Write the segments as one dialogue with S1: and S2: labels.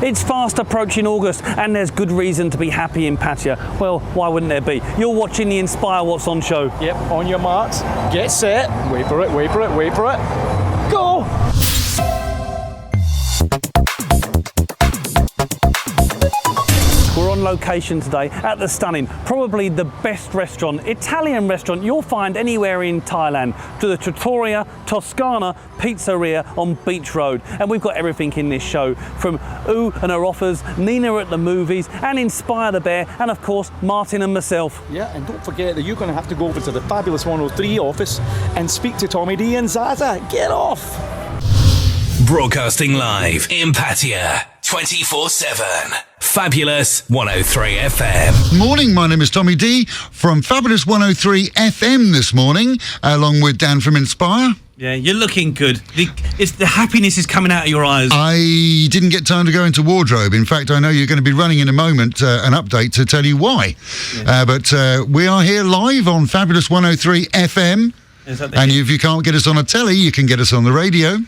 S1: It's fast approaching August and there's good reason to be happy in Pattaya. Well, why wouldn't there be? You're watching the Inspire What's On show.
S2: Yep, on your marks, get set, wait for it, wait for it, wait for it, go!
S1: We're on location today at the stunning, probably the best restaurant, Italian restaurant you'll find anywhere in Thailand, to the Trattoria Toscana Pizzeria on Beach Road. And we've got everything in this show, from Ooh and her offers, Nina at the movies, and Inspire the Bear, and of course, Martin and myself.
S2: Yeah, and don't forget that you're going to have to go over to the Fabulous 103 office and speak to Tommy D and Zaza. Get off!
S3: Broadcasting live in Pattaya, 24/7. Fabulous 103 FM.
S4: Morning, my name is Tommy D from Fabulous 103 FM this morning, along with Dan from Inspire.
S1: Yeah, you're looking good. The happiness is coming out of your eyes.
S4: I didn't get time to go into wardrobe. In fact, I know you're going to be running in a moment an update to tell you why. Yeah. But we are here live on Fabulous 103 FM. And if you can't get us on a telly, you can get us on the radio.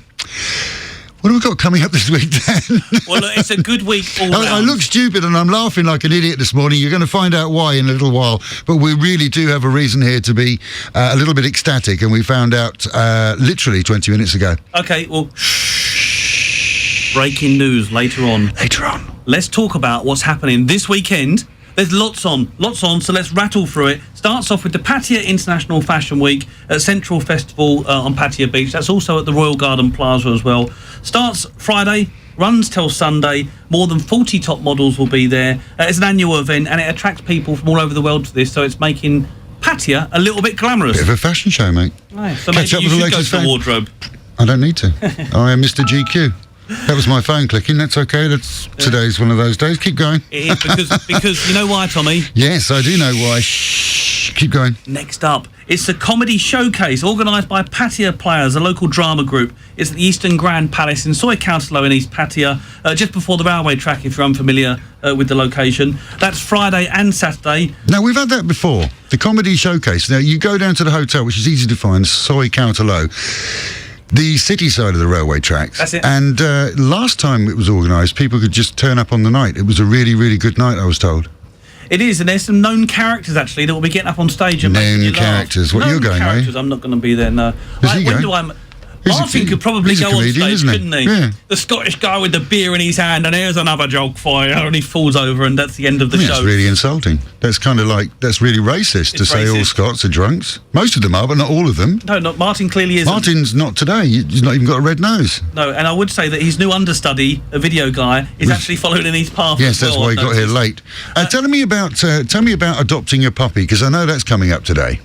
S4: What have we got coming up this week, Dan?
S1: Well, look, it's a good week all round.
S4: I look stupid and I'm laughing like an idiot this morning. You're going to find out why in a little while. But we really do have a reason here to be a little bit ecstatic, and we found out literally 20 minutes ago.
S1: OK, well, breaking news later on.
S4: Later on.
S1: Let's talk about what's happening this weekend. There's lots on, so let's rattle through it. Starts off with the Pattaya International Fashion Week at Central Festival on Pattaya Beach. That's also at the Royal Garden Plaza as well. Starts Friday, runs till Sunday. More than 40 top models will be there. It's an annual event and it attracts people from all over the world to this, so it's making Pattaya a little bit glamorous.
S4: Bit of a fashion show, mate.
S1: Nice. So maybe you should go to the wardrobe.
S4: I don't need to. I am Mr. GQ. That was my phone clicking. That's okay. Today's one of those days. Keep going.
S1: It is because you know why, Tommy?
S4: Yes, I do know why. Shh. Keep going.
S1: Next up, it's a comedy showcase organised by Pattaya Players, a local drama group. It's at the Eastern Grand Palace in Soi Councilo in East Pattaya, just before the railway track, if you're unfamiliar with the location. That's Friday and Saturday.
S4: Now, we've had that before. The comedy showcase. Now, you go down to the hotel, which is easy to find, Soi Councilo, the city side of the railway tracks.
S1: That's it.
S4: And last time it was organised, people could just turn up on the night. It was a really, really good night, I was told.
S1: It is, and there's some known characters, actually, that will be getting up on stage and making you laugh.
S4: Known characters. What,
S1: known
S4: you're going,
S1: characters. I'm not going to be there, no.
S4: Is he
S1: Martin could probably go on stage, couldn't he?
S4: Yeah.
S1: The Scottish guy with the beer in his hand, and here's another joke for you, and he falls over, and that's the end of the show.
S4: That's really insulting. That's kind of like, that's really racist to say all Scots are drunks. Most of them are, but not all of them.
S1: No, Martin clearly isn't.
S4: Martin's not today. He's not even got a red nose.
S1: No, and I would say that his new understudy, a video guy, is actually following in his path.
S4: Yes, that's why he got here late. Tell me about adopting a puppy, because I know that's coming up today.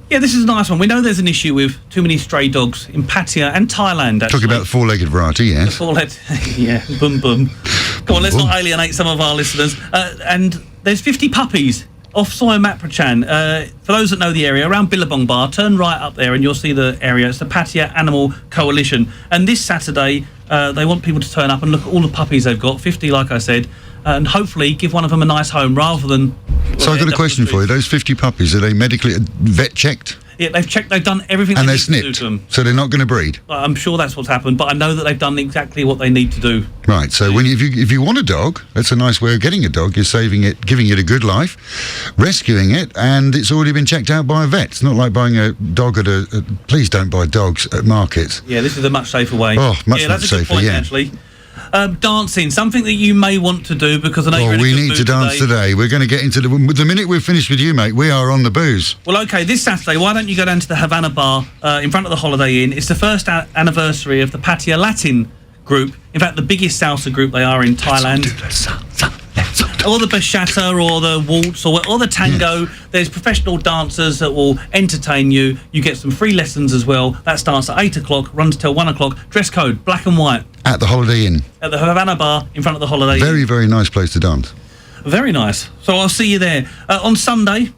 S1: Yeah, this is a nice one. We know there's an issue with too many stray dogs in Pattaya and Thailand, actually.
S4: Talking about the four-legged variety, yes.
S1: The four-legged, yeah, boom, boom. Come on, let's not alienate some of our listeners. And there's 50 puppies off Soi Matprachan. For those that know the area, around Billabong Bar, turn right up there and you'll see the area. It's the Pattaya Animal Coalition. And this Saturday, they want people to turn up and look at all the puppies they've got, 50, like I said, and hopefully give one of them a nice home rather than...
S4: So I've got a question for you. Those 50 puppies, are they medically vet checked?
S1: Yeah, they've checked, they've done everything
S4: and
S1: they
S4: they're
S1: need to do
S4: snipped,
S1: to them.
S4: So they're not going to breed?
S1: I'm sure that's what's happened, but I know that they've done exactly what they need to do.
S4: Right, so if you want a dog, that's a nice way of getting a dog. You're saving it, giving it a good life, rescuing it, and it's already been checked out by a vet. It's not like buying a dog at please don't buy dogs at markets.
S1: Yeah, this is a much safer way.
S4: Oh, much
S1: that's a good
S4: safer,
S1: point,
S4: yeah.
S1: Actually. Dancing, something that you may want to do, because I know you're in a good mood
S4: we need to dance today. We're going to get into the minute we're finished with you, mate, we are on the booze.
S1: Well, OK, this Saturday, why don't you go down to the Havana Bar in front of the Holiday Inn? It's the first anniversary of the Pattaya Latin group. In fact, the biggest salsa group they are in Thailand. Or the bachata, or the waltz, or the tango. Yes. There's professional dancers that will entertain you. You get some free lessons as well. That starts at 8 o'clock, runs till 1 o'clock. Dress code, black and white.
S4: At the Holiday Inn.
S1: At the Havana Bar in front of the Holiday Inn.
S4: Very, very nice place to dance.
S1: Very nice. So I'll see you there. On Sunday,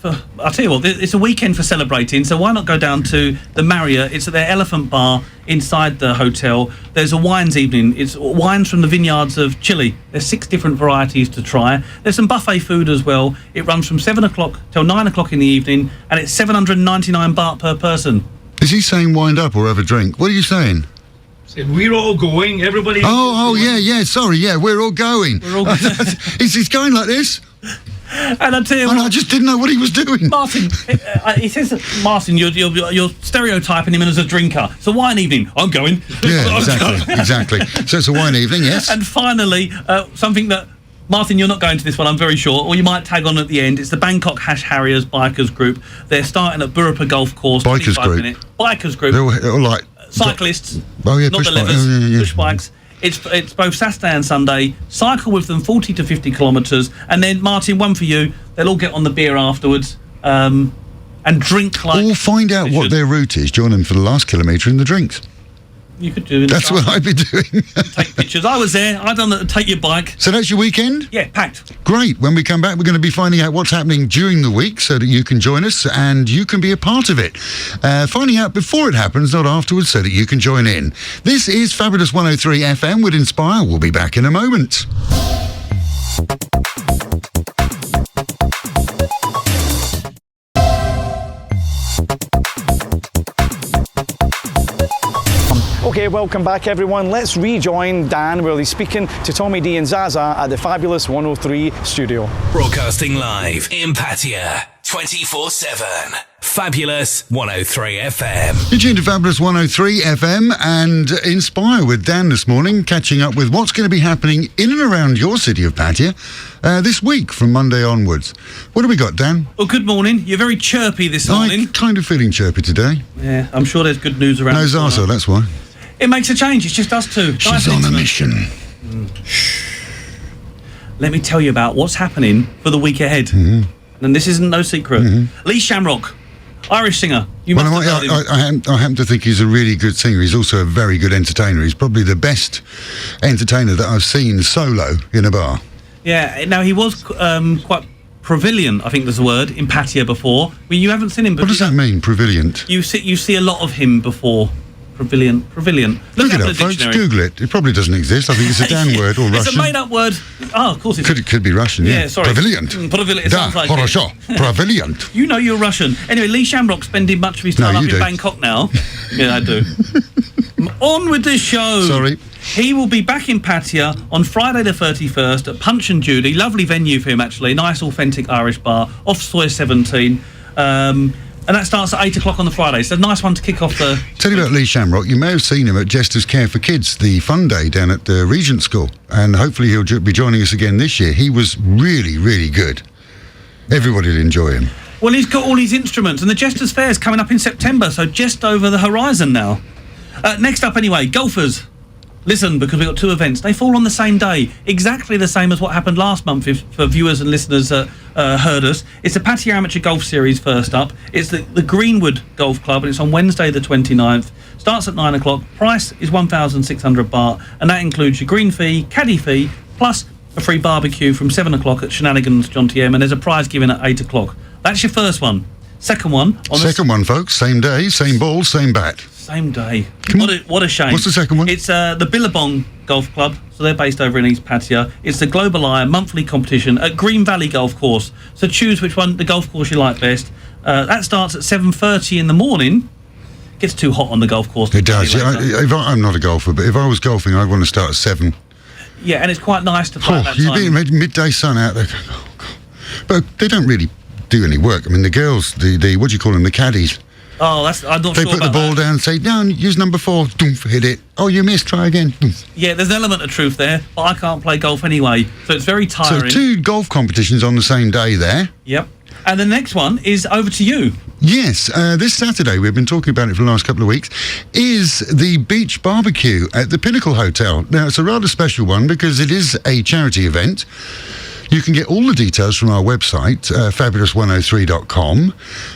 S1: I'll tell you what, it's a weekend for celebrating, so why not go down to the Marriott? It's at their Elephant Bar inside the hotel. There's a wines evening. It's wines from the vineyards of Chile. There's 6 different varieties to try. There's some buffet food as well. It runs from 7 o'clock till 9 o'clock in the evening, and it's 799 baht per person.
S4: Is he saying wind up or have a drink? What are you saying?
S5: We're all going. Everybody.
S4: Oh, yeah. Sorry, yeah, we're all going.
S1: We're all going.
S4: He's going like this.
S1: And I tell you
S4: And
S1: what,
S4: I just didn't know what he was doing.
S1: Martin, he says, Martin, you're stereotyping him as a drinker. It's a wine evening. I'm going.
S4: Yeah, exactly. So it's a wine evening, yes.
S1: And finally, something that, Martin, you're not going to this one, I'm very sure, or you might tag on at the end. It's the Bangkok Hash Harriers Bikers Group. They're starting at Burapa Golf Course.
S4: Bikers Group.
S1: Bikers Group.
S4: They're all like...
S1: Cyclists.
S4: Oh, yeah,
S1: not
S4: push
S1: the levers.
S4: bike.
S1: Push bikes. It's both Saturday and Sunday. Cycle with them 40 to 50 kilometres. And then, Martin, one for you. They'll all get on the beer afterwards and drink like...
S4: Or find out what their route is. Join them for the last kilometre in the drinks.
S1: You could do it.
S4: That's what I'd be doing.
S1: Take pictures. I was there. I done that. Take your bike.
S4: So that's your weekend?
S1: Yeah, packed.
S4: Great. When we come back, we're going to be finding out what's happening during the week so that you can join us and you can be a part of it. Finding out before it happens, not afterwards, so that you can join in. This is Fabulous 103 FM with Inspire. We'll be back in a moment.
S2: Okay, welcome back everyone. Let's rejoin Dan where he's speaking to Tommy D and Zaza at the Fabulous 103 studio.
S3: Broadcasting live in Pattaya 24/7. Fabulous 103 FM.
S4: You're tuned to Fabulous 103 FM and Inspire with Dan this morning, catching up with what's going to be happening in and around your city of Pattaya this week from Monday onwards. What have we got, Dan?
S1: Well, good morning. You're very chirpy this morning.
S4: I'm kind of feeling chirpy today.
S1: Yeah, I'm sure there's good news around.
S4: No Zaza, that's why.
S1: It makes a change. It's just us two.
S4: She's on a mission.
S1: Let me tell you about what's happening for the week ahead.
S4: Mm-hmm.
S1: And this isn't no secret. Lee Shamrock, Irish singer. You must have heard him.
S4: I happen to think he's a really good singer. He's also a very good entertainer. He's probably the best entertainer that I've seen solo in a bar.
S1: Yeah, now he was quite prevalent, I think there's a word, in Pattaya before. Well, you haven't seen him, but
S4: What does that mean, prevalent?
S1: you see a lot of him before. Prevalent.
S4: Look it up, folks. Google it. It probably doesn't exist. I think it's a Dan word or Russian.
S1: It's a made-up word. Oh, of course it is.
S4: Could be Russian, yeah.
S1: Yeah, sorry.
S4: Prevalent.
S1: Prevalent, it sounds like
S4: хорошо. Prevalent.
S1: You know you're Russian. Anyway, Lee Shamrock's spending much of his time
S4: No,
S1: up
S4: you
S1: in
S4: do.
S1: Bangkok now. Yeah, I do. On with the show.
S4: Sorry.
S1: He will be back in Pattaya on Friday the 31st at Punch and Judy. Lovely venue for him, actually. Nice, authentic Irish bar off Soy 17. And that starts at 8 o'clock on the Friday. So a nice one to kick off the...
S4: Tell you about Lee Shamrock. You may have seen him at Jester's Care for Kids, the fun day down at the Regent School. And hopefully he'll be joining us again this year. He was really, really good. Everybody will enjoy him.
S1: Well, he's got all his instruments. And the Jester's Fair is coming up in September, so just over the horizon now. Next up, anyway, golfers. Listen, because we've got two events. They fall on the same day, exactly the same as what happened last month, if for viewers and listeners heard us. It's the Pattaya Amateur Golf Series first up. It's the Greenwood Golf Club, and it's on Wednesday the 29th. Starts at 9 o'clock. Price is 1,600 baht, and that includes your green fee, caddy fee, plus a free barbecue from 7 o'clock at Shenanigans John TM, and there's a prize given at 8 o'clock. That's your first one. Second one.
S4: Second one, folks. Same day, same ball, same bat.
S1: Same day. What a shame.
S4: What's the second one?
S1: It's the Billabong Golf Club, so they're based over in East Pattaya. It's the Global Eye monthly competition at Green Valley Golf Course. So choose which one, the golf course you like best. That starts at 7:30 in the morning. Gets too hot on the golf course.
S4: It does. Yeah, I'm not a golfer, but if I was golfing, I'd want to start at 7.
S1: Yeah, and it's quite nice to find that
S4: You'd
S1: time.
S4: be midday sun out there. Oh, God. But they don't really do any work. I mean, the girls, the what do you call them, the caddies,
S1: Oh, I'm not
S4: they
S1: sure
S4: put the
S1: about
S4: ball
S1: that.
S4: down and say, no, use number 4, doof, hit it. Oh, you missed, try again. Doof.
S1: Yeah, there's an element of truth there, but I can't play golf anyway, so it's very
S4: So
S1: tiring.
S4: 2 golf competitions on the same day there.
S1: Yep. And the next one is over to you.
S4: Yes, this Saturday, we've been talking about it for the last couple of weeks, is the beach barbecue at the Pinnacle Hotel. Now, it's a rather special one because it is a charity event. You can get all the details from our website, fabulous103.com,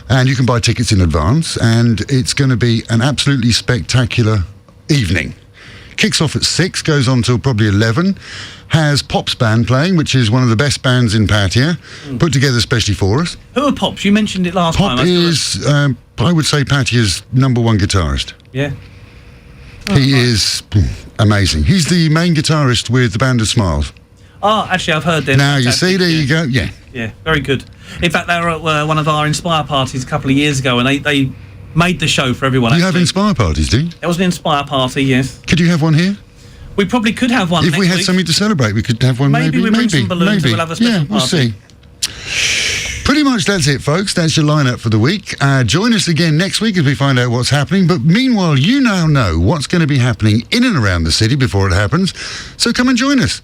S4: and you can buy tickets in advance, and it's going to be an absolutely spectacular evening. Kicks off at 6, goes on till probably 11, has Pop's band playing, which is one of the best bands in Pattaya, put together especially for us.
S1: Who are Pops? You mentioned it last time.
S4: Pop is, I would say, Pattaya's number 1 guitarist.
S1: Yeah.
S4: He is amazing. He's the main guitarist with the Band of Smiles.
S1: Oh, actually, I've heard them.
S4: Now, you see,
S1: Fantastic,
S4: there
S1: yeah.
S4: you go, yeah.
S1: Yeah, very good. In fact, they were at one of our Inspire parties a couple of years ago, and they made the show for everyone.
S4: Do you have
S1: actually.
S4: Inspire parties, do you?
S1: There was an Inspire party, yes.
S4: Could you have one here?
S1: We probably could have one
S4: If
S1: next
S4: we had
S1: week.
S4: something to celebrate, we could have one.
S1: Maybe we bring some balloons and we'll have a special
S4: Yeah, we'll
S1: party.
S4: see. Pretty much that's it, folks. That's your lineup for the week. Join us again next week as we find out what's happening. But meanwhile, you now know what's going to be happening in and around the city before it happens. So come and join us.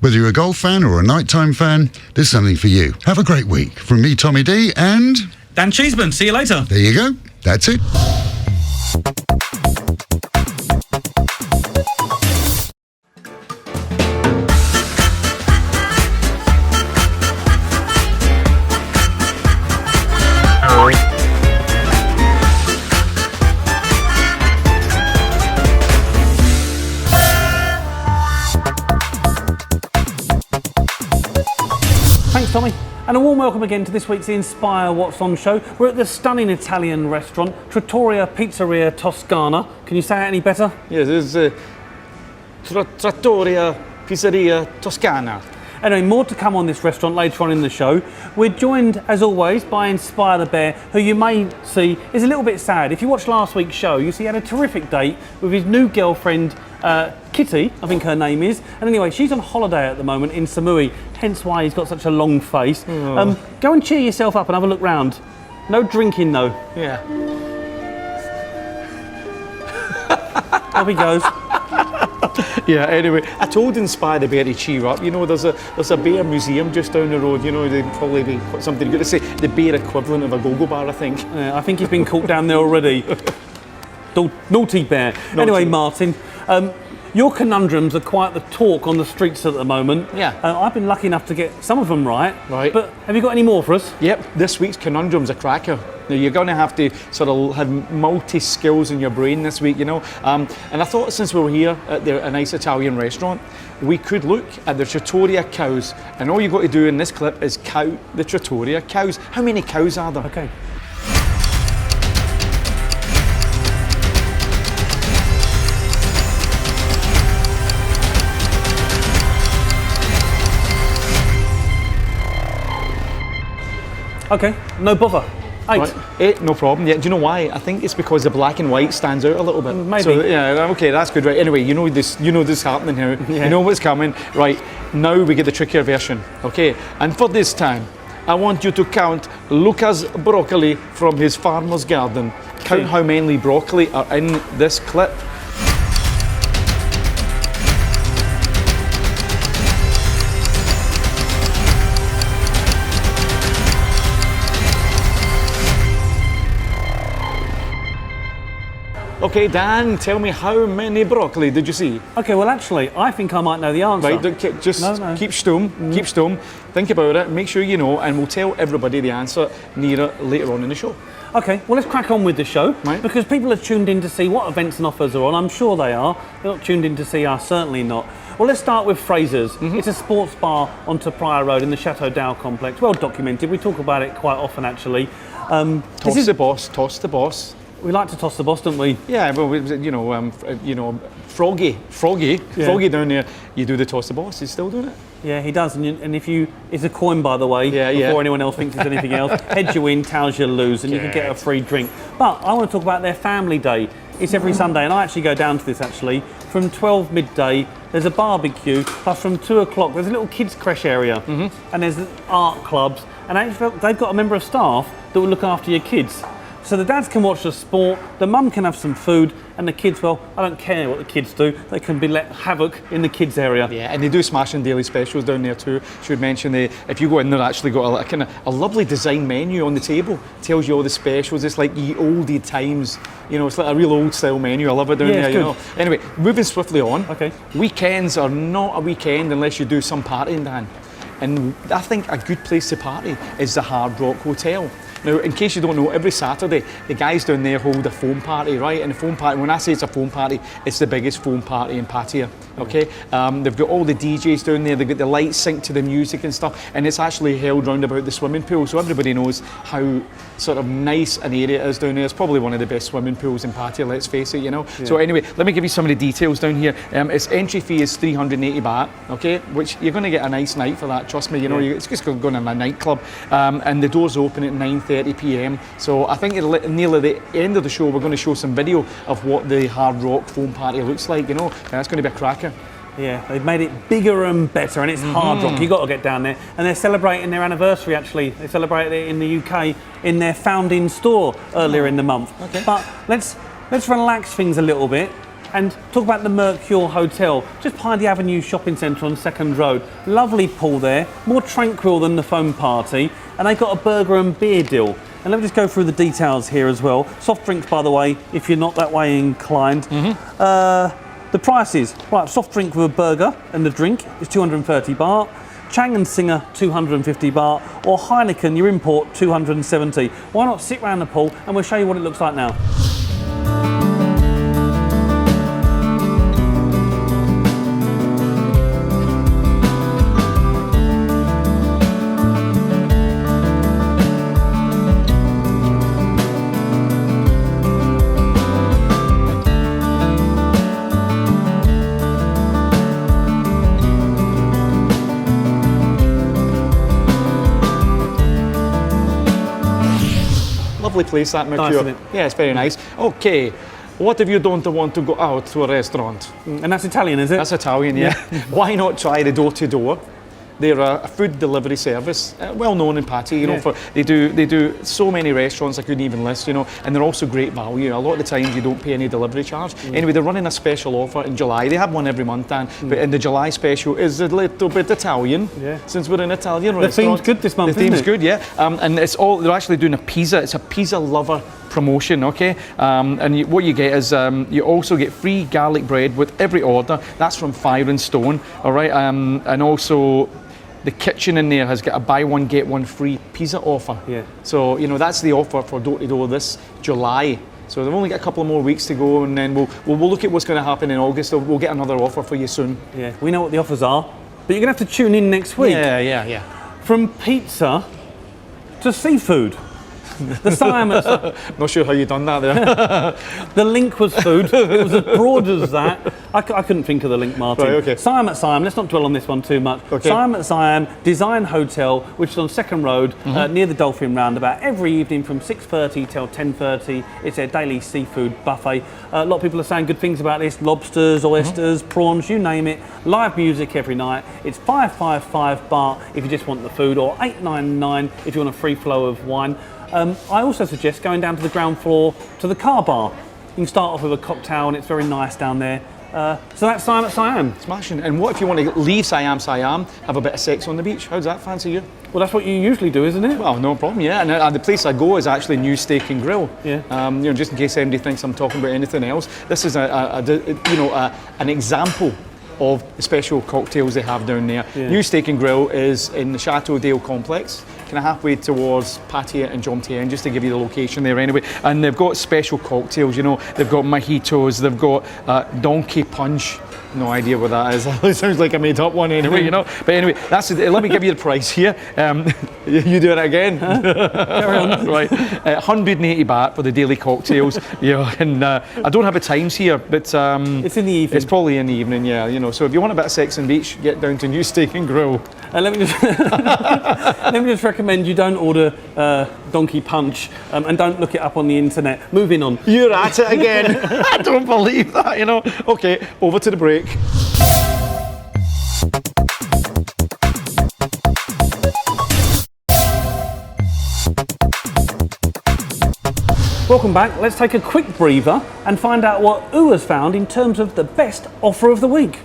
S4: Whether you're a golf fan or a nighttime fan, there's something for you. Have a great week. From me, Tommy D, and
S1: Dan Cheeseman, see you later.
S4: there you go. That's it.
S1: Thanks, Tommy. And a warm welcome again to this week's Inspire What's On show. We're at the stunning Italian restaurant, Trattoria Pizzeria Toscana. Can you say it any better?
S2: Yes, it's Trattoria Pizzeria Toscana.
S1: Anyway, more to come on this restaurant later on in the show. We're joined, as always, by Inspire the Bear, who you may see is a little bit sad. If you watched last week's show, you see he had a terrific date with his new girlfriend, Kitty, I think her name is. And anyway, she's on holiday at the moment in Samui, hence why he's got such a long face. Go and cheer yourself up and have a look round. No drinking, though.
S2: Yeah.
S1: Off he goes.
S2: Yeah, anyway, I told Inspire the Bear to cheer up. You know, there's a bear museum just down the road. You know, they'd probably be something good to say. The bear equivalent of a go-go bar, I think.
S1: Yeah, I think he's been caught down there already. Naughty bear.
S2: Naughty.
S1: Anyway, Martin, your conundrums are quite the talk on the streets at the moment.
S2: Yeah.
S1: I've been lucky enough to get some of them right.
S2: Right.
S1: But have you got any more for us?
S2: Yep, this week's conundrum's a cracker. Now, you're going to have to sort of have multi-skills in your brain this week, you know. And I thought since we were here at a nice Italian restaurant, we could look at the Trattoria cows. And all you've got to do in this clip is count the Trattoria cows. How many cows are there?
S1: Okay. Okay, no bother. 8.
S2: Right. 8, no problem. Yeah, do you know why? I think it's because the black and white stands out a little bit.
S1: Maybe.
S2: So, yeah, okay, that's good. Right. Anyway, you know this happening here.
S1: Yeah.
S2: You know what's coming. Right. Now we get the trickier version. Okay. And for this time, I want you to count Luca's broccoli from his farmer's garden. Count how many broccoli are in this clip. Okay, Dan, tell me how many broccoli did you see?
S1: Okay, well, actually, I think I might know the answer.
S2: Right, just
S1: No.
S2: keep stum, keep stum. Think about it, make sure you know, and we'll tell everybody the answer later on in the show.
S1: Okay, well, let's crack on with the show.
S2: Right.
S1: Because people are tuned in to see what events and offers are on. I'm sure they are. They're not tuned in to see us, certainly not. Well, let's start with Fraser's. It's a sports bar on Pryor Road in the Chateau Dow complex. Well documented. We talk about it quite often, actually.
S2: Toss the boss.
S1: We like to toss the boss, don't we?
S2: Yeah, well, Froggy down there. You do the toss the boss. He's still doing it.
S1: Yeah, he does. And if you, it's a coin, by the way.
S2: Yeah,
S1: before
S2: yeah.
S1: anyone else thinks it's anything else. Heads you win, tails you lose, and you can get a free drink. But I want to talk about their family day. It's every Sunday, and I actually go down to this actually. From 12 midday, there's a barbecue, plus from 2 o'clock, there's a little kids' creche area, and there's art clubs, and actually they've got a member of staff that will look after your kids. So the dads can watch the sport, the mum can have some food, and the kids, well, I don't care what the kids do, they can be let havoc in the kids area.
S2: Yeah, and they do smashing daily specials down there too. Should mention if you go in there, actually got a kind of a lovely design menu on the table. Tells you all the specials. It's like ye oldie times. You know, it's like a real old style menu. I love it down there.
S1: It's
S2: You
S1: good.
S2: know. Anyway, moving swiftly on.
S1: Okay.
S2: Weekends are not a weekend unless you do some partying, Dan. And I think a good place to party is the Hard Rock Hotel. Now, in case you don't know, every Saturday, the guys down there hold a foam party, right? And the foam party, when I say it's a foam party, it's the biggest foam party in Pattaya, okay? They've got all the DJs down there, they've got the lights synced to the music and stuff, and it's actually held round about the swimming pool, so everybody knows how sort of nice an area it is down there. It's probably one of the best swimming pools in Pattaya, let's face it, you know? Yeah. So anyway, let me give you some of the details down here. Its entry fee is 380 baht, okay? Which you're going to get a nice night for that, trust me, you know, it's just going in a nightclub. And the doors open at 9:30 8:30 p.m. So I think nearly the end of the show, we're going to show some video of what the Hard Rock foam party looks like. You know, that's going to be a cracker.
S1: Yeah, they've made it bigger and better, and it's Hard Rock. You've got to get down there. And they're celebrating their anniversary, actually. They celebrated it in the UK in their founding store earlier in the month.
S2: Okay.
S1: But let's relax things a little bit and talk about the Mercure Hotel, just behind the Avenue Shopping Centre on 2nd Road. Lovely pool there, more tranquil than the foam party, and they've got a burger and beer deal. And let me just go through the details here as well. Soft drinks, by the way, if you're not that way inclined. The prices, right, soft drink with a burger and the drink is 230 baht. Chang and Singer, 250 baht. Or Heineken, your import, 270. Why not sit round the pool and we'll show you what it looks like now.
S2: Lovely place, that Mercure.
S1: Nice, isn't it?
S2: Yeah, it's very nice. Okay, what if you don't want to go out to a restaurant?
S1: And that's Italian, is it?
S2: That's Italian, yeah. Why not try the door-to-door? They're a food delivery service, well known in Patti. You know, they do so many restaurants I couldn't even list. You know, and they're also great value. A lot of the times you don't pay any delivery charge. Anyway, they're running a special offer in July. They have one every month, Dan, but in the July special is a little bit Italian. Yeah. Since we're an Italian restaurant,
S1: the theme's good this month.
S2: The theme's good, yeah. And it's all they're actually doing a pizza. It's a pizza lover promotion, okay? And what you get is you also get free garlic bread with every order. That's from Fire and Stone, all right? And also the kitchen in there has got a buy one get one free pizza offer. Yeah. So you know that's the offer for door to door this July. So they've only got a couple of more weeks to go, and then we'll look at what's going to happen in August. We'll get another offer for you soon.
S1: Yeah, we know what the offers are, but you're going to have to tune in next week.
S2: Yeah.
S1: From pizza to seafood. The Siam at
S2: Not sure how you done that there.
S1: The link was food. It was as broad as that. I couldn't think of the link, Martin.
S2: Right, okay.
S1: Siam at Siam. Let's not dwell on this one too much.
S2: Okay.
S1: Siam at Siam Design Hotel, which is on 2nd Road, near the Dolphin Roundabout. Every evening from 6:30 till 10:30. It's their daily seafood buffet. A lot of people are saying good things about this. Lobsters, oysters, prawns, you name it. Live music every night. It's 555 baht if you just want the food, or 899 if you want a free flow of wine. I also suggest going down to the ground floor to the car bar. You can start off with a cocktail and it's very nice down there. So that's Siam at Siam.
S2: Smashing. And what if you want to leave Siam, have a bit of sex on the beach? How does that fancy you?
S1: Well, that's what you usually do, isn't it?
S2: Well, no problem, yeah. And the place I go is actually New Steak and Grill.
S1: Yeah.
S2: You know, just in case anybody thinks I'm talking about anything else, this is an example of the special cocktails they have down there. Yeah. New Steak and Grill is in the Chateau Dale complex, kind of halfway towards Pattaya and Jomtien, just to give you the location there anyway. And they've got special cocktails, you know, they've got mojitos, they've got donkey punch. No idea what that is. It sounds like I made up one anyway, you know. But anyway, that's it. Let me give you the price here. You do it again.
S1: Carry on.
S2: Right. 180 baht for the daily cocktails. Yeah, and I don't have the times here, but
S1: it's in the evening.
S2: It's probably in the evening, yeah. You know, so if you want a bit of sex and beach, get down to New Steak and Grill.
S1: Let me just recommend you don't order donkey punch and don't look it up on the internet. Moving on.
S2: You're at it again. I don't believe that, you know. Okay, over to the break.
S1: Welcome back. Let's take a quick breather and find out what U has found in terms of the best offer of the week.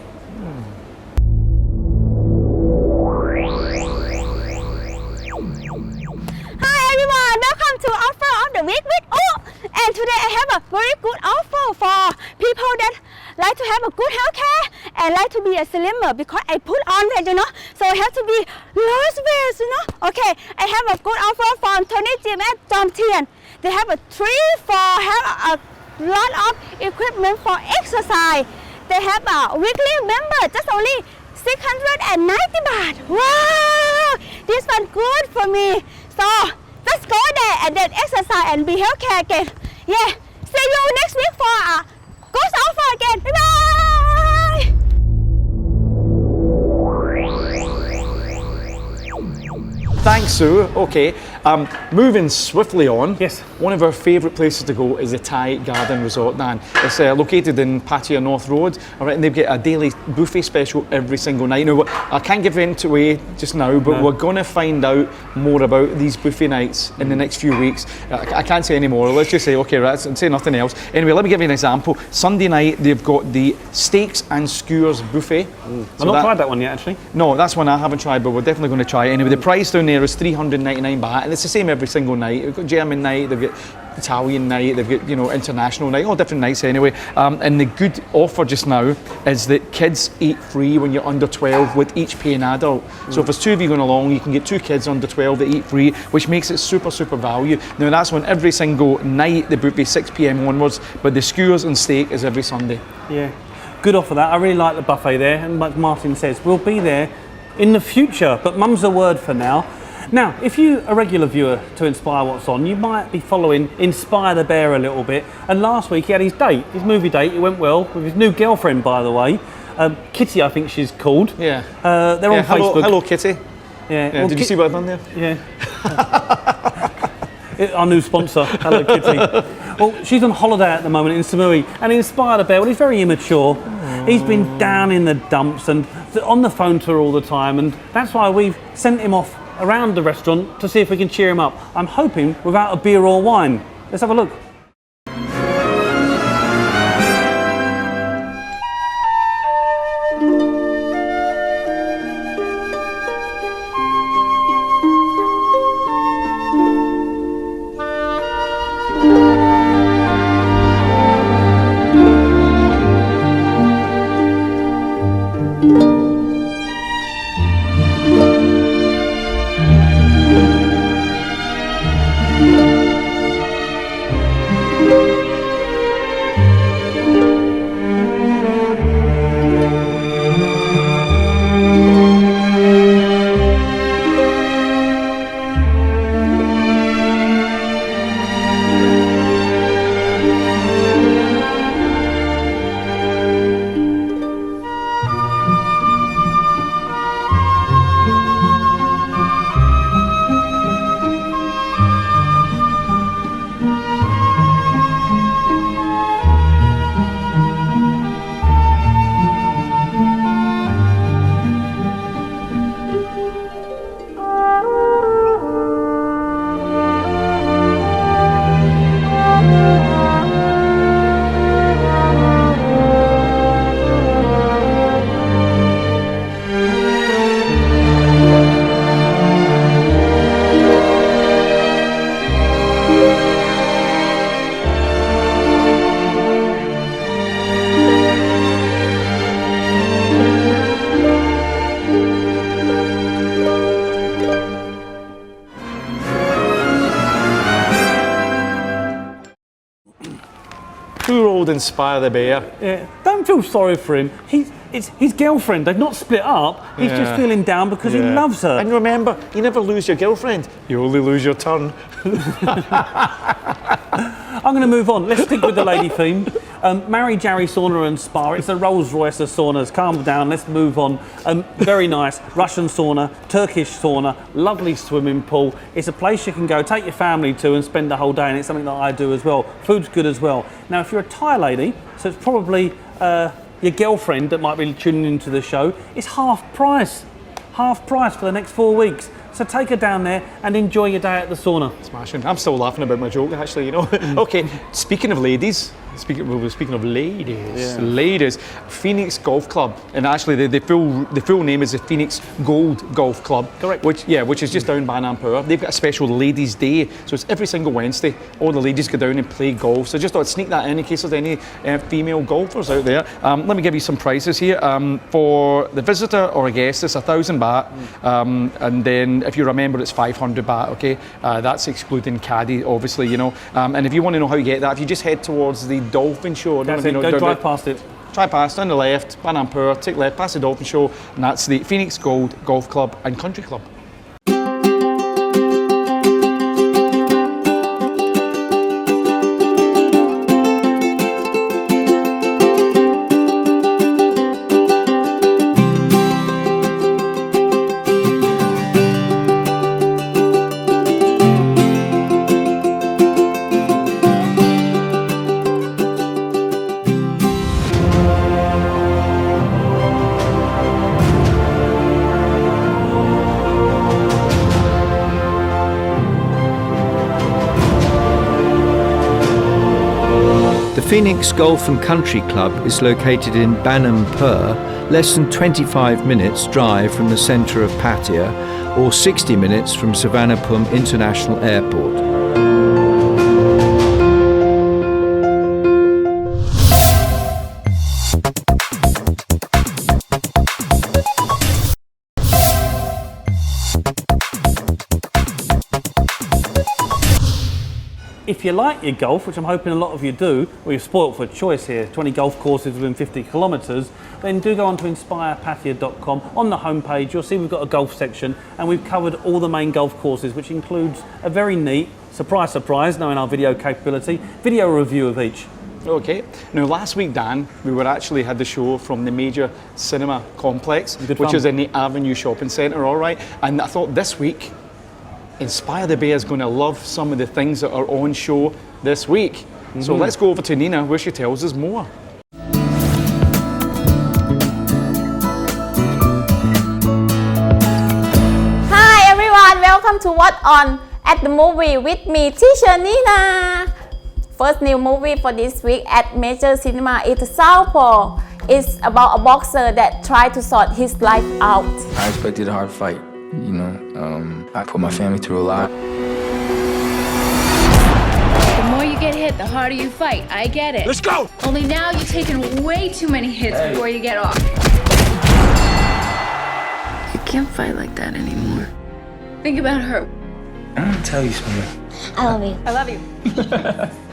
S6: Welcome to Offer of the Week with U. And today I have a very good offer for people that like to have a good healthcare and like to be a slimmer, because I put on that, you know, so I have to be less waist, you know. Okay, I have a good offer from Tony Gym at Jomtien. They have a 3-for have a lot of equipment for exercise. They have a weekly member, just only 690 baht. Wow, this one good for me. So let's go there and then exercise and be healthcare again. Yeah, see you next week for a good offer again. Bye bye.
S2: Thanks, Sue. Okay, Moving swiftly on.
S5: Yes.
S2: One of our favourite places to go is the Thai Garden Resort, Dan. It's located in Pattaya North Road. All right, and they've got a daily buffet special every single night. Now, I can't give it away just now, but we're going to find out more about these buffet nights in the next few weeks. I can't say any more. Let's just say, okay, right, say nothing else. Anyway, let me give you an example. Sunday night, they've got the steaks and skewers buffet.
S5: I've not tried that one yet, actually.
S2: No, that's one I haven't tried, but we're definitely going to try it. Anyway, the price down there is 399 baht, and it's the same every single night. They've got German night, they've got Italian night, they've got, international night, all different nights anyway. And the good offer just now is that kids eat free when you're under 12 with each paying adult. So if there's two of you going along, you can get two kids under 12 that eat free, which makes it super, super value. Now that's on every single night, the buffet 6 p.m. onwards, but the skewers and steak is every Sunday.
S5: Yeah. Good offer that. I really like the buffet there, and like Martin says, we'll be there in the future, but mum's the word for now. Now, if you're a regular viewer to Inspire What's On, you might be following Inspire the Bear a little bit. And last week he had his movie date. It went well with his new girlfriend, by the way. Kitty, I think she's called.
S2: Yeah.
S5: They're on Facebook.
S2: Hello, Kitty.
S5: Yeah.
S2: Well, did you see what I've done there?
S5: Yeah. Our new sponsor, Hello Kitty. Well, she's on holiday at the moment in Samui, and Inspire the Bear, well, he's very immature. He's been down in the dumps and on the phone to her all the time, and that's why we've sent him off around the restaurant to see if we can cheer him up. I'm hoping without a beer or wine. Let's have a look.
S2: Poor old Inspire the Bear.
S5: Yeah, don't feel sorry for him. It's his girlfriend. They've not split up. He's just feeling down because he loves her.
S2: And remember, you never lose your girlfriend. You only lose your turn.
S5: I'm going to move on. Let's stick with the lady theme. Mary Jarry Sauna and Spa. It's a Rolls Royce of saunas. Calm down. Let's move on. Very nice. Russian sauna, Turkish sauna, lovely swimming pool. It's a place you can go, take your family to and spend the whole day, and it's something that I do as well. Food's good as well. Now, if you're a Thai lady, so it's probably your girlfriend that might be tuning into the show, it's half price. Half price for the next 4 weeks. So take her down there and enjoy your day at the sauna.
S2: Smashing. I'm still laughing about my joke, actually, Okay, speaking of ladies, speaking of ladies, Phoenix Golf Club, and actually the full name is the Phoenix Gold Golf Club.
S5: Correct.
S2: Which is just down by Nampur. They've got a special Ladies' Day, so it's every single Wednesday. All the ladies go down and play golf. So just thought I'd sneak that in case there's any female golfers out there. Let me give you some prices here. For the visitor or a guest, it's 1,000 baht, and then if you remember, it's 500 baht. Okay, that's excluding caddy, obviously, And if you want to know how you get that, if you just head towards the Dolphin Show.
S5: That's it. Go drive past it.
S2: Try past, on the left, Banampur, take left, past the Dolphin Show, and that's the Phoenix Gold Golf Club and Country Club.
S7: Phoenix Golf and Country Club is located in Banampur, less than 25 minutes drive from the centre of Pattaya, or 60 minutes from Suvarnabhumi International Airport.
S5: If you like your golf, which I'm hoping a lot of you do, or you're spoilt for choice here, 20 golf courses within 50 kilometres, then do go on to inspirepattaya.com. On the homepage, you'll see we've got a golf section, and we've covered all the main golf courses, which includes a very neat, surprise, surprise, knowing our video capability, video review of each.
S2: Okay. Now, last week, Dan, we were actually had the show from the major cinema complex, which is in the Avenue Shopping Centre, all right? And I thought this week, Inspire the Bear is going to love some of the things that are on show this week. So let's go over to Nina where she tells us more.
S6: Hi everyone, welcome to What On at the Movie with me, Teacher Nina. First new movie for this week at Major Cinema is Southpaw. It's about a boxer that tried to sort his life out.
S8: I expected a hard fight. You know, I put my family through a lot.
S9: The more you get hit, the harder you fight. I get it.
S3: Let's go!
S9: Only now you've taken way too many hits before you get off. You can't fight like that anymore. Think about her.
S8: I'm gonna tell you something.
S6: I love you.
S9: I love you.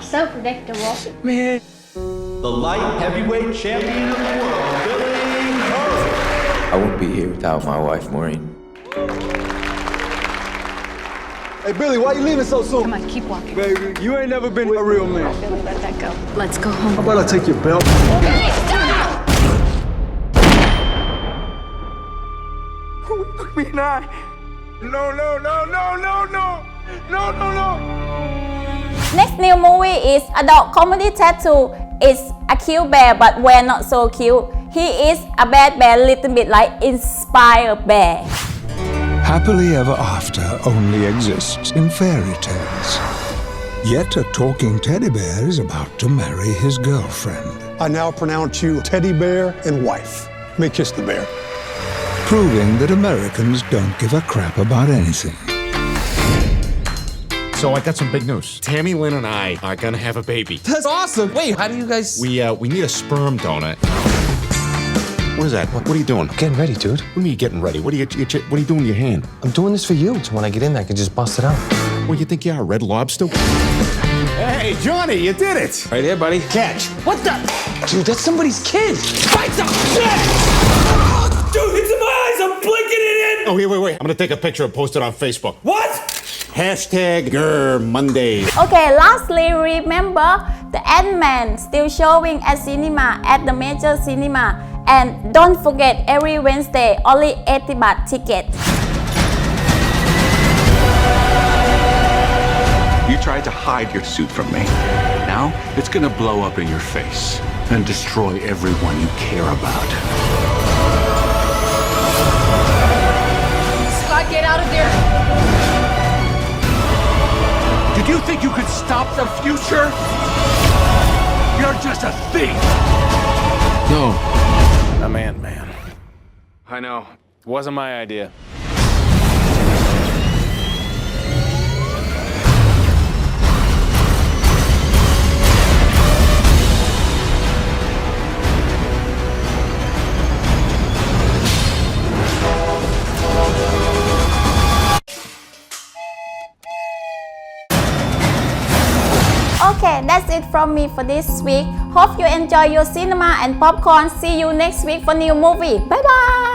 S9: So predictable.
S8: Man.
S10: The light heavyweight champion of the world, Billy Curry.
S8: I wouldn't be here without my wife, Maureen.
S10: Hey, Billy, why you leaving so soon?
S9: Come on, keep walking.
S10: Baby, you ain't never been a real man.
S9: Billy, let that go. Let's go home.
S10: How about I take your belt?
S9: Billy, stop!
S10: Look me in the eye. No.
S6: Next new movie is adult comedy Tattoo. It's a cute bear, but we're not so cute. He is a bad bear, little bit like Inspire Bear.
S11: Happily ever after only exists in fairy tales. Yet a talking teddy bear is about to marry his girlfriend,
S12: I now pronounce you teddy bear and wife. May kiss the bear.
S11: proving that Americans don't give a crap about anything.
S13: So I got some big news. Tammy Lynn and I are gonna have a baby.
S14: That's awesome. Wait, how do you guys...
S13: We need a sperm donor. What is that? What are you doing?
S14: Getting ready, dude.
S13: What do you mean getting ready? What are you doing with your hand?
S14: I'm doing this for you, so when I get in there, I can just bust it out.
S13: Well, you think you're a Red Lobster? Hey, Johnny, you did it!
S14: Right here, buddy.
S13: Catch.
S14: What the? Dude, that's somebody's kid.
S3: Fight some shit! Dude, it's in my eyes. I'm blinking it in.
S13: Oh, wait. I'm gonna take a picture and post it on Facebook.
S3: What?
S13: Hashtag Monday.
S6: Okay, lastly, remember the Ant-Man still showing at cinema at the major cinema. And don't forget, every Wednesday, only 80 baht ticket.
S15: You tried to hide your suit from me. Now, it's gonna blow up in your face and destroy everyone you care about.
S9: Scott, get out of there.
S15: Did you think you could stop the future? You're just a thief!
S14: No. I'm Ant-Man. I know. Wasn't my idea.
S6: Okay, that's it from me for this week. Hope you enjoy your cinema and popcorn. See you next week for new movie. Bye bye!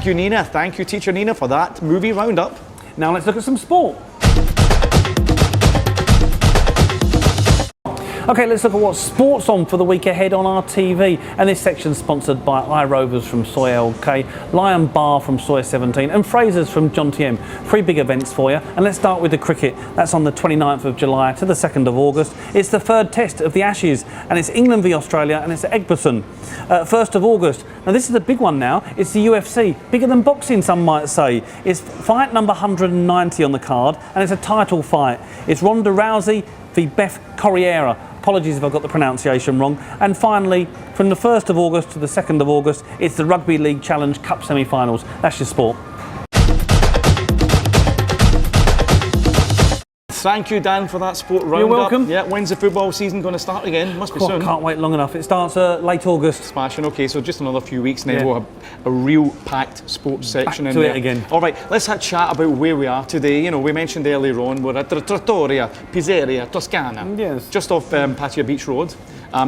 S2: Thank you, Nina. Thank you, Teacher Nina, for that movie roundup.
S5: Now let's look at some sport. Okay, let's look at what's sports on for the week ahead on our TV. And this section's sponsored by iRovers from Soy LK, Lion Bar from Soy 17 and Fraser's from John TM. 3 big events for you. And let's start with the cricket. That's on the 29th of July to the 2nd of August. It's the 3rd test of the Ashes and it's England v Australia and it's at Egberson. 1st of August. Now this is the big one now. It's the UFC. Bigger than boxing, some might say. It's fight number 190 on the card and it's a title fight. It's Ronda Rousey v Beth Correira. Apologies if I got the pronunciation wrong. And finally, from the 1st of August to the 2nd of August, it's the Rugby League Challenge Cup semi-finals. That's your sport.
S2: Thank you, Dan, for that sport roundup.
S5: You're welcome.
S2: Yeah, when's the football season going to start again? Must be
S5: Oh,
S2: soon.
S5: can't wait long enough. It starts late August.
S2: Smashing. Okay, so just another few weeks, and then
S5: Yeah.
S2: we'll have a real packed sports section
S5: Back
S2: in
S5: to
S2: there.
S5: it again.
S2: All right, let's have a chat about where we are today. You know, we mentioned earlier on we're at the Trattoria Pizzeria Toscana,
S5: Yes.
S2: just off Pattaya Beach Road.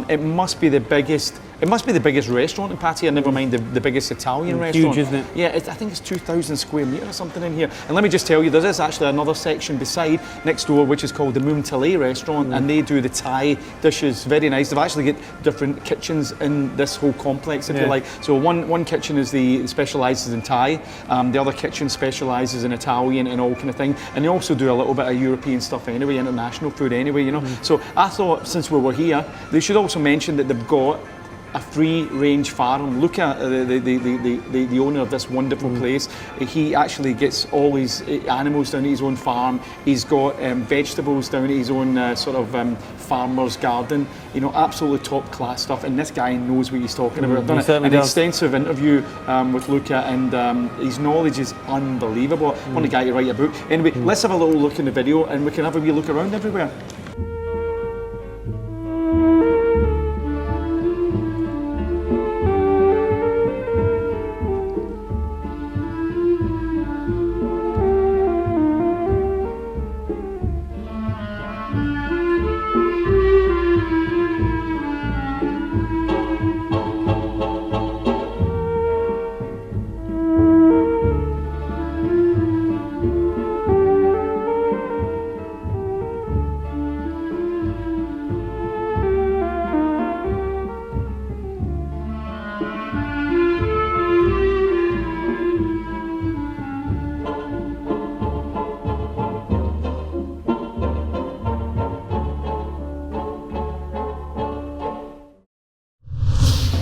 S2: It must be the biggest. It must be the biggest restaurant in Pattaya, never mind the biggest Italian restaurant.
S5: Huge, isn't it?
S2: Yeah, I think it's 2,000 square metres or something in here. And let me just tell you, there is actually another section beside, next door, which is called the Moon Tale restaurant, and they do the Thai dishes, very nice. They've actually got different kitchens in this whole complex, if you like. So one kitchen is specialises in Thai, the other kitchen specialises in Italian and all kind of thing, and they also do a little bit of European stuff anyway, international food anyway, you know. So I thought, since we were here, they should also mention that they've got a free-range farm. Look at the owner of this wonderful place. He actually gets all his animals down at his own farm. He's got vegetables down at his own farmer's garden. You know, absolutely top-class stuff. And this guy knows what he's talking about. I've done an extensive interview with Luca, and his knowledge is unbelievable. I want a guy to write a book. Anyway, let's have a little look in the video, and we can have a wee look around everywhere.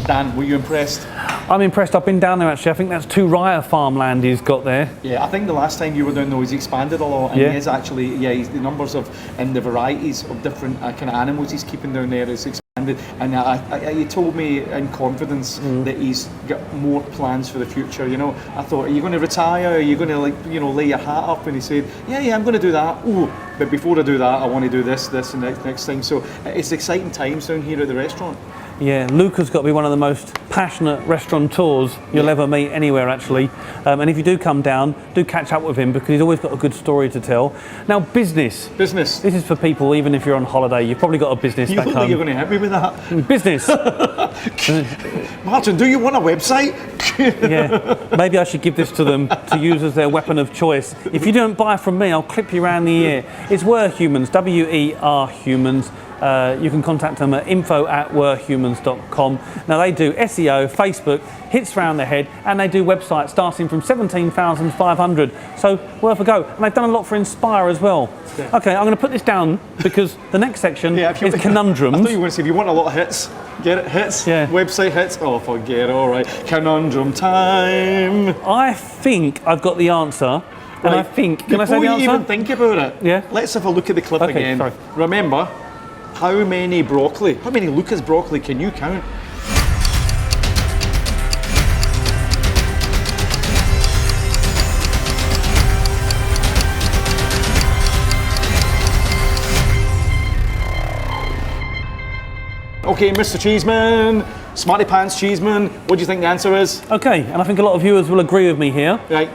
S2: Dan, were you impressed?
S5: I'm impressed. I've been down there actually. I think that's Turaya farmland he's got there.
S2: Yeah, I think the last time you were down there, he's expanded a lot, and
S5: Yeah.
S2: he is actually, the numbers of and the varieties of different kind of animals he's keeping down there is expanded. And he told me in confidence that he's got more plans for the future. You know, I thought, are you going to retire? Are you going to lay your hat up? And he said, yeah, I'm going to do that. Ooh, but before I do that, I want to do this, and next thing. So it's exciting times down here at the restaurant.
S5: Yeah, Luca's got to be one of the most passionate restaurateurs you'll ever meet anywhere, actually. And if you do come down, do catch up with him because he's always got a good story to tell. Now, business.
S2: Business.
S5: This is for people, even if you're on holiday, you've probably got a business
S2: You
S5: back
S2: look
S5: home.
S2: like you're going to help me with that.
S5: Business.
S2: Martin, do you want a website?
S5: Yeah, maybe I should give this to them to use as their weapon of choice. If you don't buy from me, I'll clip you around the ear. It's Were Humans, W-E-R Humans. You can contact them at info@werehumans.com. Now they do SEO, Facebook, hits round the head, and they do websites starting from 17,500. So worth a go. And they've done a lot for Inspire as well.
S2: Yeah.
S5: Okay, I'm going to put this down because the next section is conundrums.
S2: I thought you were going to say, if you want a lot of hits, get it, hits, website hits. Oh, forget it, all right. Conundrum time.
S5: I think I've got the answer. And I think, can I say the answer?
S2: Before you even think about it,
S5: yeah.
S2: Let's have a look at the clip
S5: Okay,
S2: again.
S5: sorry.
S2: Remember, how many Lucas broccoli can you count? Okay, Mr. Cheeseman, Smarty Pants Cheeseman, what do you think the answer is?
S5: Okay, and I think a lot of viewers will agree with me here.
S2: Right.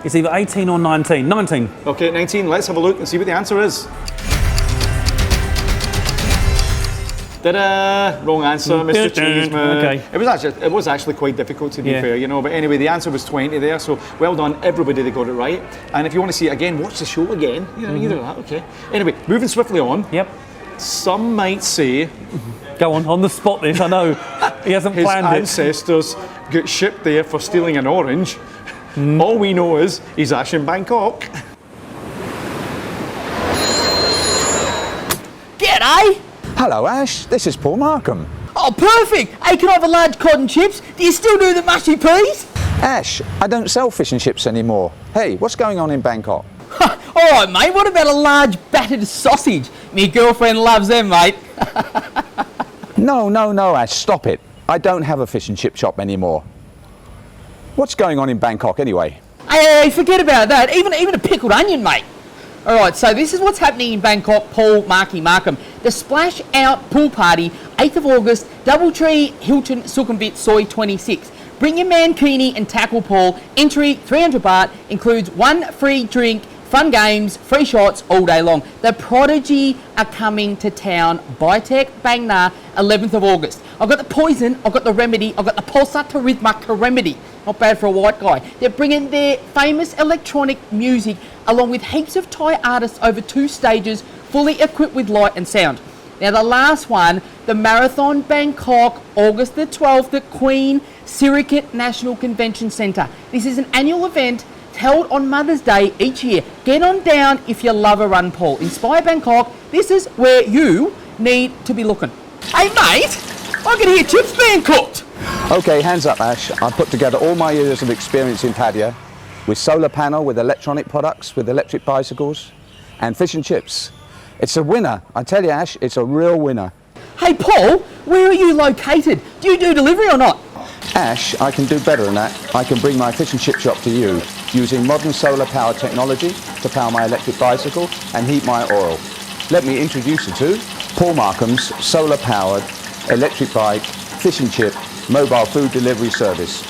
S5: It's either 18 or 19. 19.
S2: Okay, 19. Let's have a look and see what the answer is. Ta-da! Wrong answer, Mr. Cheeseman.
S5: Okay.
S2: It was actually quite difficult to be fair, you know. But anyway, the answer was 20 there, so well done, everybody that got it right. And if you want to see it again, watch the show again. You know, either of that, okay. Anyway, moving swiftly on.
S5: Yep.
S2: Some might say,
S5: go on the spot. This I know he hasn't
S2: his
S5: planned it.
S2: ancestors got shipped there for stealing an orange. All we know is he's Ash in Bangkok.
S16: G'day!
S13: Hello, Ash. This is Paul Markham.
S16: Oh, perfect! Hey, can I have a large cod and chips? Do you still do the mushy peas?
S13: Ash, I don't sell fish and chips anymore. Hey, what's going on in Bangkok?
S16: All right, mate. What about a large battered sausage? Me girlfriend loves them, mate.
S13: No, Ash. Stop it. I don't have a fish and chip shop anymore. What's going on in Bangkok anyway?
S16: Hey, forget about that. Even a pickled onion, mate. All right, so this is what's happening in Bangkok, Paul Markham. The Splash Out Pool Party, 8th of August, Doubletree, Hilton, Sukhumvit, Soi 26. Bring your mankini and tackle Paul. Entry, 300 baht, includes one free drink, fun games, free shots all day long. The Prodigy are coming to town. Bitek Bangna, 11th of August. I've got the Poison, I've got the Remedy, I've got the Pulsar Taritma Remedy. Not bad for a white guy. They're bringing their famous electronic music along with heaps of Thai artists over 2 stages, fully equipped with light and sound. Now the last one, the Marathon Bangkok, August the 12th at Queen Sirikit National Convention Centre. This is an annual event held on Mother's Day each year. Get on down if you love a run, Paul. Inspire Bangkok, this is where you need to be looking. Hey mate, I can hear chips being cooked.
S13: Okay, hands up, Ash. I put together all my years of experience in Pattaya with solar panel, with electronic products, with electric bicycles, and fish and chips. It's a winner. I tell you, Ash, it's a real winner.
S16: Hey Paul, where are you located? Do you do delivery or not?
S13: Ash, I can do better than that. I can bring my fish and chip shop to you using modern solar power technology to power my electric bicycle and heat my oil. Let me introduce you to Paul Markham's solar powered electric bike, fish and chip, mobile food delivery service.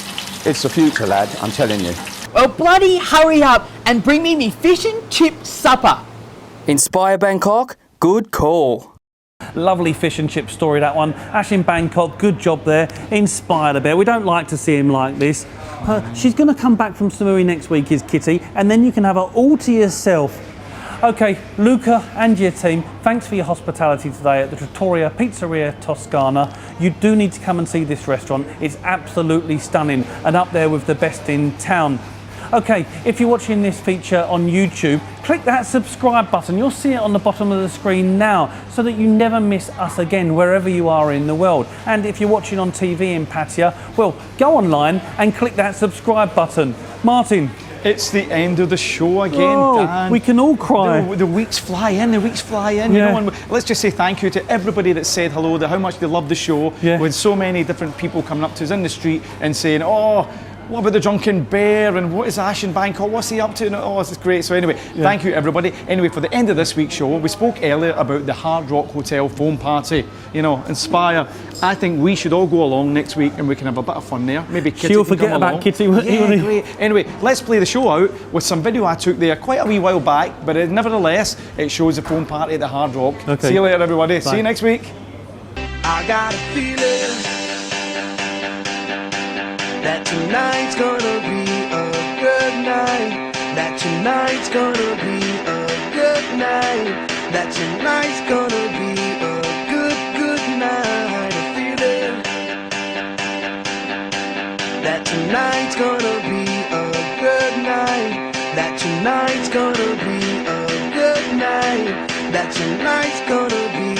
S13: It's the future, lad, I'm telling you.
S16: Well, bloody hurry up and bring me fish and chip supper.
S17: Inspire Bangkok, good call.
S5: Lovely fish and chip story, that one. Ash in Bangkok, good job there. Inspired a bit. We don't like to see him like this. She's going to come back from Samui next week, is Kitty, and then you can have her all to yourself. Okay, Luca and your team, thanks for your hospitality today at the Trattoria Pizzeria Toscana. You do need to come and see this restaurant. It's absolutely stunning and up there with the best in town. Okay, if you're watching this feature on YouTube, click that subscribe button. You'll see it on the bottom of the screen now so that you never miss us again wherever you are in the world. And if you're watching on TV in Pattaya, well, go online and click that subscribe button. Martin.
S2: It's the end of the show again, Dan.
S5: We can all cry.
S2: The weeks fly in, you know. And let's just say thank you to everybody that said hello, how much they loved the show. With so many different people coming up to us in the street and saying, oh, what about the drunken bear and what is Ash in Bangkok? What's he up to? And, oh, this is great. So anyway, thank you everybody. Anyway, for the end of this week's show, we spoke earlier about the Hard Rock Hotel foam party. You know, Inspire. I think we should all go along next week and we can have a bit of fun there. Maybe Kitty
S5: She'll
S2: can
S5: forget
S2: come
S5: about
S2: along.
S5: Kitty.
S2: Yeah, great. Anyway, let's play the show out with some video I took there quite a wee while back, but nevertheless, it shows the foam party at the Hard Rock.
S5: Okay.
S2: See you later, everybody.
S5: Bye.
S2: See you next week.
S3: I got a feeling that tonight's gonna be a good night. That tonight's gonna be a good night. That tonight's gonna be a good night. A feeling that tonight's gonna be a good night. That tonight's gonna be a good night. That tonight's gonna be